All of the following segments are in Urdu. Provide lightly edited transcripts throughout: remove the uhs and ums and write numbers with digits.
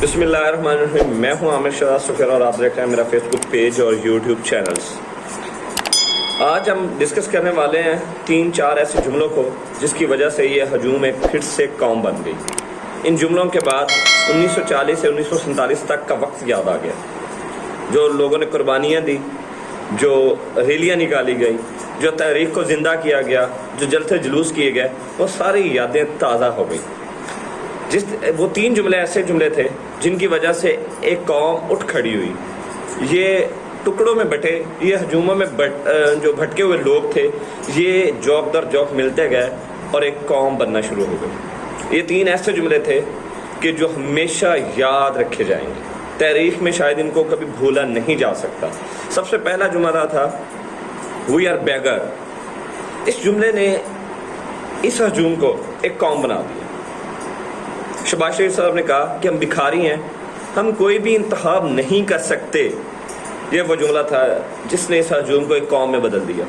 بسم اللہ الرحمن الرحیم. میں ہوں عامر شہزاد سفیر اور آپ دیکھ رہے ہیں میرا فیس بک پیج اور یوٹیوب چینلز. آج ہم ڈسکس کرنے والے ہیں 3-4 ایسے جملوں کو جس کی وجہ سے یہ ہجوم ایک پھر سے قوم بن گئی. ان جملوں کے بعد 1940 سے 1947 تک کا وقت یاد آ گیا. جو لوگوں نے قربانیاں دی، جو ریلیاں نکالی گئی، جو تحریک کو زندہ کیا گیا، جو جلسے جلوس کیے گئے، وہ ساری یادیں تازہ ہو گئی. وہ 3 جملے ایسے جملے تھے جن کی وجہ سے ایک قوم اٹھ کھڑی ہوئی. یہ ٹکڑوں میں بٹے، یہ ہجوموں میں جو بھٹکے ہوئے لوگ تھے، یہ جوک در جوک ملتے گئے اور ایک قوم بننا شروع ہو گئی. یہ 3 ایسے جملے تھے کہ جو ہمیشہ یاد رکھے جائیں گے. تاریخ میں شاید ان کو کبھی بھولا نہیں جا سکتا. سب سے پہلا جملہ تھا وی آر بیگر. اس جملے نے اس ہجوم کو ایک قوم بنا دیا. شہباز شریف صاحب نے کہا کہ ہم بھکاری ہیں، ہم کوئی بھی انتخاب نہیں کر سکتے. یہ وہ جملہ تھا جس نے اس ہجوم کو ایک قوم میں بدل دیا.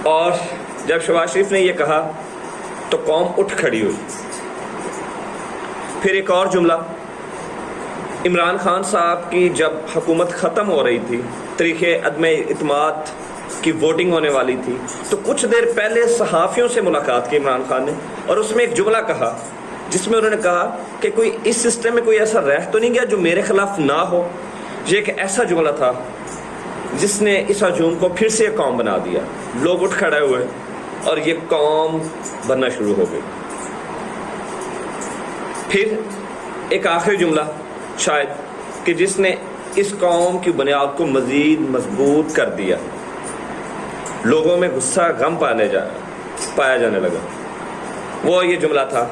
اور جب شہباز شریف نے یہ کہا تو قوم اٹھ کھڑی ہوئی. پھر ایک اور جملہ، عمران خان صاحب کی جب حکومت ختم ہو رہی تھی، طریقے عدم اعتماد کی ووٹنگ ہونے والی تھی، تو کچھ دیر پہلے صحافیوں سے ملاقات کی عمران خان نے، اور اس میں ایک جملہ کہا جس میں انہوں نے کہا کہ کوئی اس سسٹم میں کوئی ایسا رہ تو نہیں گیا جو میرے خلاف نہ ہو. یہ ایک ایسا جملہ تھا جس نے اس ہجوم کو پھر سے ایک قوم بنا دیا. لوگ اٹھ کھڑے ہوئے اور یہ قوم بننا شروع ہو گئی. پھر ایک آخری جملہ شاید کہ جس نے اس قوم کی بنیاد کو مزید مضبوط کر دیا. لوگوں میں غصہ غم پایا جانے لگا. وہ یہ جملہ تھا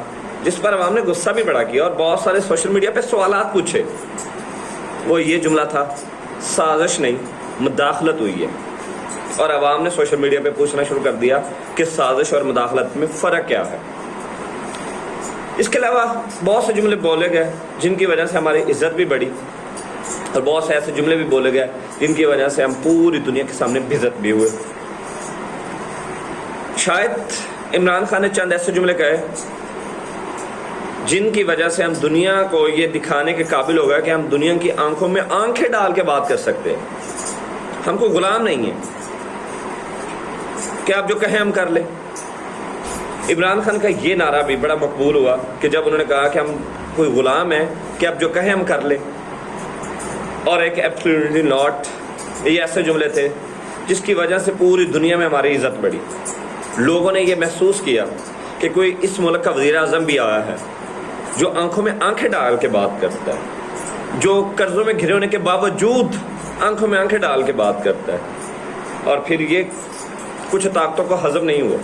جس پر عوام نے غصہ بھی بڑا کیا اور بہت سارے سوشل میڈیا پہ سوالات پوچھے. وہ یہ جملہ تھا سازش نہیں، مداخلت ہوئی ہے. اور عوام نے سوشل میڈیا پہ پوچھنا شروع کر دیا کہ سازش اور مداخلت میں فرق کیا ہے. اس کے علاوہ بہت سے جملے بولے گئے جن کی وجہ سے ہماری عزت بھی بڑھی، اور بہت سے ایسے جملے بھی بولے گئے جن کی وجہ سے ہم پوری دنیا کے سامنے بےعزت بھی ہوئے. شاید عمران خان نے چند ایسے جملے کہے جن کی وجہ سے ہم دنیا کو یہ دکھانے کے قابل ہو گئے کہ ہم دنیا کی آنکھوں میں آنکھیں ڈال کے بات کر سکتے ہیں. ہم کوئی غلام نہیں ہیں کہ آپ جو کہیں ہم کر لیں. عمران خان کا یہ نعرہ بھی بڑا مقبول ہوا کہ جب انہوں نے کہا کہ ہم کوئی غلام ہیں کہ آپ جو کہیں ہم کر لیں. اور ایک ایبسلیوٹلی ناٹ، یہ ایسے جملے تھے جس کی وجہ سے پوری دنیا میں ہماری عزت بڑھی. لوگوں نے یہ محسوس کیا کہ کوئی اس ملک کا وزیر اعظم بھی آیا ہے جو آنکھوں میں آنکھیں ڈال کے بات کرتا ہے، جو قرضوں میں گھرے ہونے کے باوجود آنکھوں میں آنکھیں ڈال کے بات کرتا ہے. اور پھر یہ کچھ طاقتوں کو ہضم نہیں ہوا.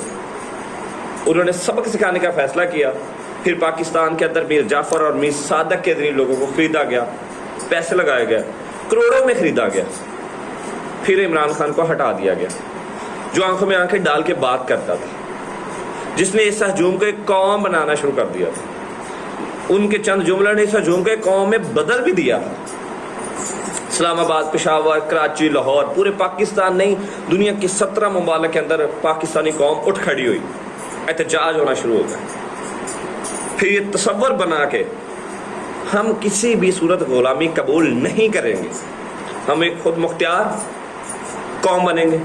انہوں نے سبق سکھانے کا فیصلہ کیا. پھر پاکستان کے اندر میر جعفر اور میر صادق کے ذریعے لوگوں کو خریدا گیا، پیسے لگائے گئے، کروڑوں میں خریدا گیا. پھر عمران خان کو ہٹا دیا گیا جو آنکھوں میں آنکھیں ڈال کے بات کرتا تھا، جس نے اس ہجوم کو ایک قوم بنانا شروع کر دیا تھا. ان کے چند جملوں نے اس ہجوم کو ایک قوم میں بدل بھی دیا. اسلام آباد، پشاور، کراچی، لاہور، پورے پاکستان نہیں، دنیا کی 17 ممالک کے اندر پاکستانی قوم اٹھ کھڑی ہوئی، احتجاج ہونا شروع ہو گیا. پھر یہ تصور بنا کے ہم کسی بھی صورت غلامی قبول نہیں کریں گے، ہم ایک خود مختار قوم بنیں گے.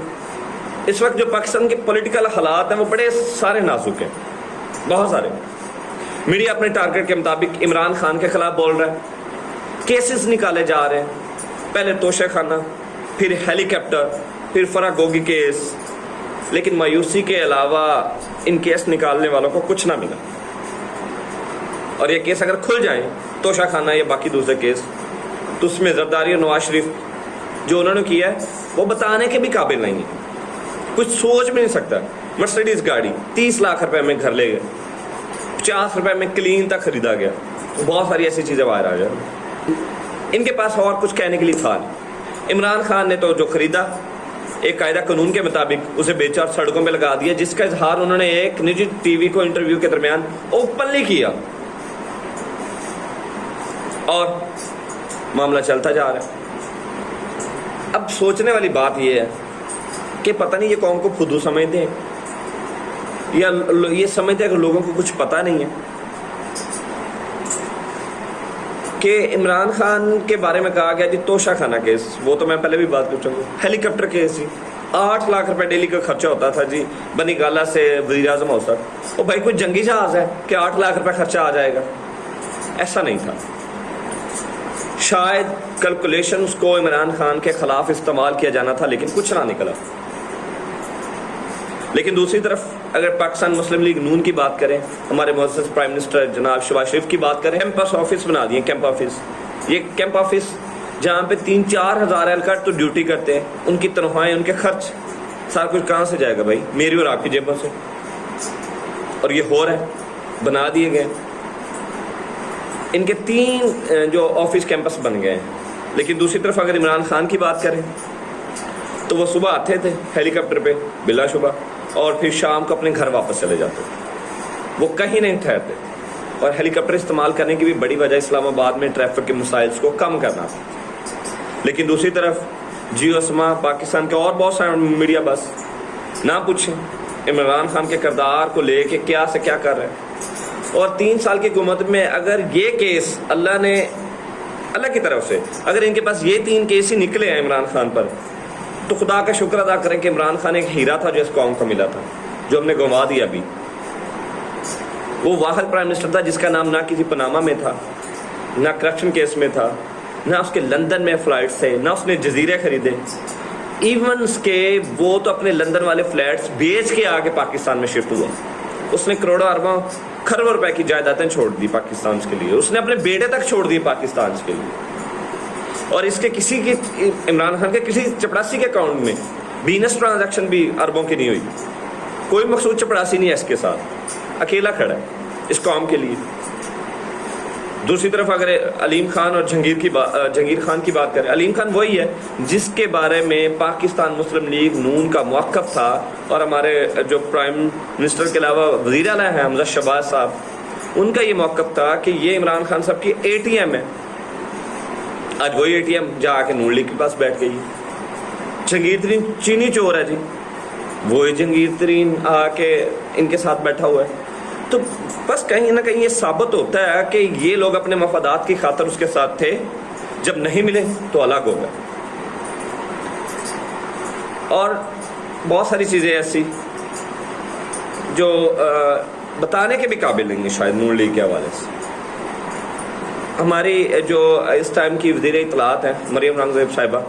اس وقت جو پاکستان کے پولیٹیکل حالات ہیں وہ بڑے سارے نازک ہیں، بہت سارے. میڈیا اپنے ٹارگٹ کے مطابق عمران خان کے خلاف بول رہا ہے، کیسز نکالے جا رہے ہیں. پہلے توشہ خانہ، پھر ہیلی کاپٹر، پھر فرح گوگی کیس. لیکن مایوسی کے علاوہ ان کیس نکالنے والوں کو کچھ نہ ملا. اور یہ کیس اگر کھل جائیں، توشہ خانہ یا باقی دوسرے کیس، تو اس میں زرداری اور نواز شریف جو انہوں نے کیا ہے وہ بتانے کے بھی قابل نہیں ہے. کچھ سوچ بھی نہیں سکتا. مرسیڈیز گاڑی 30 لاکھ روپے میں گھر لے گئے، 50 روپے میں کلین تک خریدا گیا. بہت ساری ایسی چیزیں باہر آ جائیں. ان کے پاس اور کچھ کہنے کے لیے تھا. عمران خان نے تو جو خریدا ایک قاعدہ قانون کے مطابق اسے بیچا اور سڑکوں پہ لگا دیا، جس کا اظہار انہوں نے ایک نجی ٹی وی کو انٹرویو کے درمیان اوپنلی کیا. اور معاملہ چلتا جا رہا ہے. اب سوچنے والی بات یہ ہے کہ پتہ نہیں یہ قوم کو فدو سمجھتے ہیں یا یہ سمجھتے ہیں کہ لوگوں کو کچھ پتہ نہیں ہے. کہ عمران خان کے بارے میں کہا گیا جی توشہ خانہ کیس، وہ تو میں پہلے بھی بات کر چکا ہوں. ہیلی کاپٹر کیس جی 8 لاکھ روپے ڈیلی کا خرچہ ہوتا تھا جی بنی گالا سے وزیر اعظم ہاؤس تک. وہ بھائی کوئی جنگی جہاز ہے کہ 8 لاکھ روپے خرچہ آ جائے گا؟ ایسا نہیں تھا. شاید کیلکولیشنز کو عمران خان کے خلاف استعمال کیا جانا تھا لیکن کچھ نہ نکلا. لیکن دوسری طرف اگر پاکستان مسلم لیگ نون کی بات کریں، ہمارے معزز پرائم منسٹر جناب شہباز شریف کی بات کریں، کیمپس آفس بنا دیے. کیمپ آفس، یہ کیمپ آفس جہاں پہ 3-4 ہزار اہلکار تو ڈیوٹی کرتے ہیں، ان کی تنخواہیں، ان کے خرچ، سارا کچھ کہاں سے جائے گا بھائی؟ میری اور آپ کی جیبوں سے. اور یہ ہو رہا ہے، بنا دیے گئے. ان کے 3 جو آفس کیمپس بن گئے ہیں. لیکن دوسری طرف اگر عمران خان کی بات کریں تو وہ صبح آتے تھے ہیلی کاپٹر پہ بلا شبہ، اور پھر شام کو اپنے گھر واپس چلے جاتے. وہ کہیں نہیں ٹھہرتے. اور ہیلی کاپٹر استعمال کرنے کی بھی بڑی وجہ اسلام آباد میں ٹریفک کے مسائل کو کم کرنا تھا. لیکن دوسری طرف جیو اسما، پاکستان کے اور بہت سارے میڈیا بس نہ پوچھیں عمران خان کے کردار کو لے کے کیا سے کیا کر رہے ہیں. اور 3 سال کی حکومت میں اگر یہ کیس اللہ کی طرف سے اگر ان کے پاس یہ 3 کیس ہی نکلے ہیں عمران خان پر، تو خدا کا شکر ادا کریں کہ عمران خان ایک ہیرا تھا جو اس قوم کو ملا تھا، جو ہم نے گنوا دیا. ابھی وہ واحد پرائم منسٹر تھا جس کا نام نہ کسی پاناما میں تھا، نہ کرپشن کیس میں تھا، نہ اس کے لندن میں فلائٹس تھے، نہ اس نے جزیرے خریدے. ایونس کے وہ تو اپنے لندن والے فلیٹس بیچ کے آ کے پاکستان میں شفٹ ہوا. اس نے کروڑوں اربوں کھربوں روپے کی جائیدادیں چھوڑ دی پاکستان کے لیے. اس نے اپنے بیٹے تک چھوڑ دی پاکستان کے لیے. اور اس کے کسی کی عمران خان کے کسی چپڑاسی کے اکاؤنٹ میں بینس ٹرانزیکشن بھی اربوں کی نہیں ہوئی. کوئی مخصوص چپڑاسی نہیں ہے اس کے ساتھ، اکیلا کھڑا ہے اس قوم کے لیے. دوسری طرف اگر علیم خان اور جہانگیر خان کی بات کریں، علیم خان وہی ہے جس کے بارے میں پاکستان مسلم لیگ نون کا موقف تھا، اور ہمارے جو پرائم منسٹر کے علاوہ وزیر اعلیٰ ہیں حمزہ شہباز صاحب، ان کا یہ موقف تھا کہ یہ عمران خان صاحب کی اے ٹی ایم ہے. آج وہی اے ٹی ایم جا کے نون لیگ کے پاس بیٹھ گئی. جہانگیر ترین چینی چور ہے جی، وہی جہانگیر ترین آ کے ان کے ساتھ بیٹھا ہوا ہے. تو بس کہیں نہ کہیں یہ ثابت ہوتا ہے کہ یہ لوگ اپنے مفادات کی خاطر اس کے ساتھ تھے، جب نہیں ملے تو الگ ہو گئے. اور بہت ساری چیزیں ایسی جو بتانے کے بھی قابل نہیں ہیں شاید نون لیگ کے حوالے سے. ہماری جو اس ٹائم کی وزیر اطلاعات ہیں مریم اورنگزیب صاحبہ،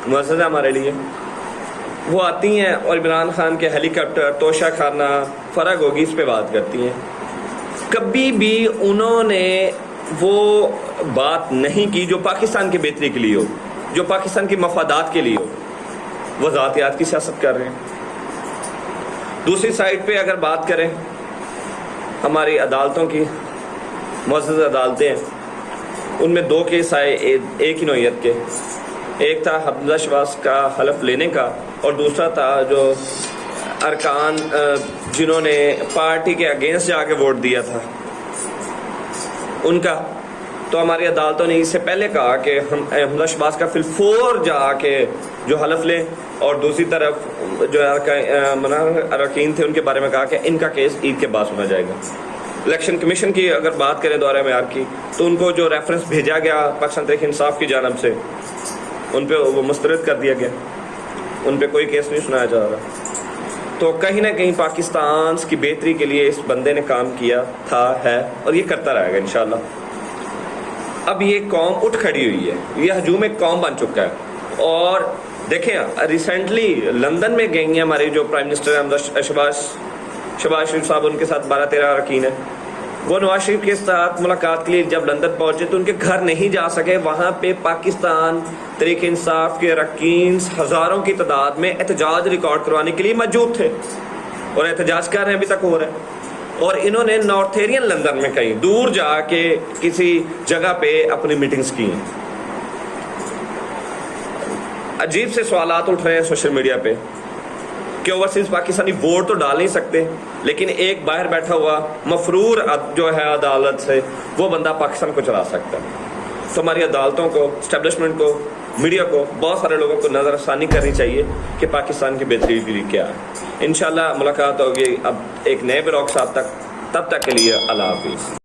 معزز ہے ہمارے لیے، وہ آتی ہیں اور عمران خان کے ہیلی کاپٹر، توشہ خانہ، فرق ہوگی اس پہ بات کرتی ہیں. کبھی بھی انہوں نے وہ بات نہیں کی جو پاکستان کی بہتری کے لیے ہو، جو پاکستان کی مفادات کے لیے ہو. وہ ذاتیات کی سیاست کر رہے ہیں. دوسری سائڈ پہ اگر بات کریں ہماری عدالتوں کی، معزز عدالتیں ہیں، ان میں 2 کیس آئے ایک ہی نوعیت کے. ایک تھا حمزہ شہباز کا حلف لینے کا، اور دوسرا تھا جو ارکان جنہوں نے پارٹی کے اگینسٹ جا کے ووٹ دیا تھا ان کا. تو ہماری عدالتوں نے اس سے پہلے کہا کہ ہم حمزہ شہباز کا فی الفور جا کے جو حلف لیں، اور دوسری طرف جو اراکین تھے ان کے بارے میں کہا کہ ان کا کیس عید کے بعد سنا جائے گا. الیکشن کمیشن کی اگر بات کریں دورہ معیار کی، تو ان کو جو ریفرنس بھیجا گیا پاکستان تحریک انصاف کی جانب سے، ان پہ وہ مسترد کر دیا گیا. ان پہ کوئی کیس نہیں سنایا جا رہا. تو کہیں نہ کہیں پاکستان کی بہتری کے لیے اس بندے نے کام کیا تھا، ہے، اور یہ کرتا رہے گا انشاءاللہ. اب یہ قوم اٹھ کھڑی ہوئی ہے، یہ ہجوم ایک قوم بن چکا ہے. اور دیکھیں ریسنٹلی لندن میں گئی ہیں ہماری جو پرائم منسٹر شہباز شریف صاحب، ان کے ساتھ 12-13 اراکین ہیں. وہ نواز شریف کے ساتھ ملاقات کے لیے جب لندن پہنچے تو ان کے گھر نہیں جا سکے. وہاں پہ پاکستان تحریک انصاف کے اراکین ہزاروں کی تعداد میں احتجاج ریکارڈ کروانے کے لیے موجود تھے، اور احتجاج کر رہے ہیں، ابھی تک ہو رہا ہے. اور انہوں نے نارتھ ایرین لندن میں کہیں دور جا کے کسی جگہ پہ اپنی میٹنگز کی ہیں. عجیب سے سوالات اٹھ رہے ہیں سوشل میڈیا پہ کہ اوورسیز پاکستانی ووٹ تو ڈال نہیں سکتے، لیکن ایک باہر بیٹھا ہوا مفرور جو ہے عدالت سے، وہ بندہ پاکستان کو چلا سکتا ہے. تو ہماری عدالتوں کو، اسٹیبلشمنٹ کو، میڈیا کو، بہت سارے لوگوں کو نظر ثانی کرنی چاہیے کہ پاکستان کی بہتری کے لیے کیا ہے. انشاءاللہ ملاقات ہوگی اب ایک نئے بلاگ ساتھ تک. تب تک کے لیے اللہ حافظ.